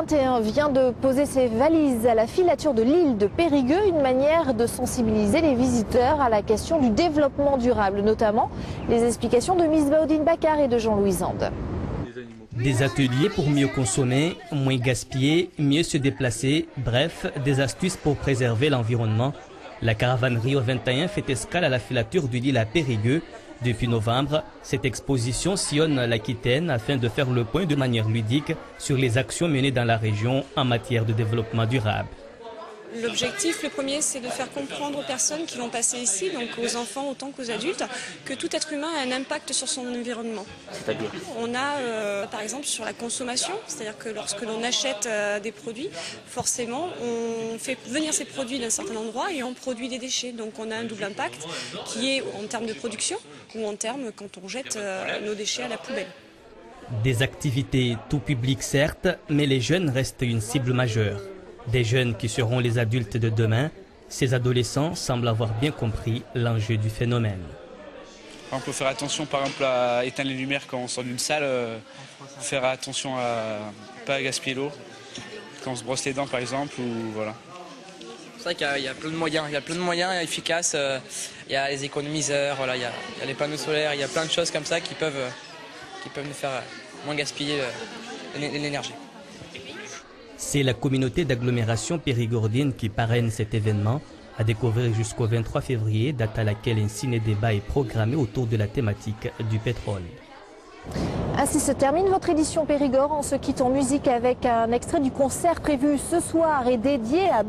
21 vient de poser ses valises à la filature de l'île de Périgueux, une manière de sensibiliser les visiteurs à la question du développement durable, notamment les explications de Miss Baudine Bakar et de Jean-Louis Zande. Des ateliers pour mieux consommer, moins gaspiller, mieux se déplacer, bref, des astuces pour préserver l'environnement. La caravane Rio 21 fait escale à la filature de l'île à Périgueux. Depuis novembre, cette exposition sillonne l'Aquitaine afin de faire le point de manière ludique sur les actions menées dans la région en matière de développement durable. L'objectif, le premier, c'est de faire comprendre aux personnes qui vont passer ici, donc aux enfants autant qu'aux adultes, que tout être humain a un impact sur son environnement. C'est-à-dire ? On a, par exemple, sur la consommation, c'est-à-dire que lorsque l'on achète des produits, forcément, on fait venir ces produits d'un certain endroit et on produit des déchets. Donc on a un double impact qui est en termes de production ou en termes quand on jette nos déchets à la poubelle. Des activités tout public certes, mais les jeunes restent une cible majeure. Des jeunes qui seront les adultes de demain, ces adolescents semblent avoir bien compris l'enjeu du phénomène. On peut faire attention par exemple à éteindre les lumières quand on sort d'une salle, faire attention à ne pas gaspiller l'eau, quand on se brosse les dents par exemple, ou voilà. C'est vrai qu'il y a plein de moyens, efficaces, il y a les économiseurs, voilà, il y a les panneaux solaires, il y a plein de choses comme ça qui peuvent nous faire moins gaspiller l'énergie. C'est la communauté d'agglomération périgourdine qui parraine cet événement, à découvrir jusqu'au 23 février, date à laquelle un ciné-débat est programmé autour de la thématique du pétrole. Ainsi se termine votre édition Périgord. On se quitte en musique avec un extrait du concert prévu ce soir et dédié à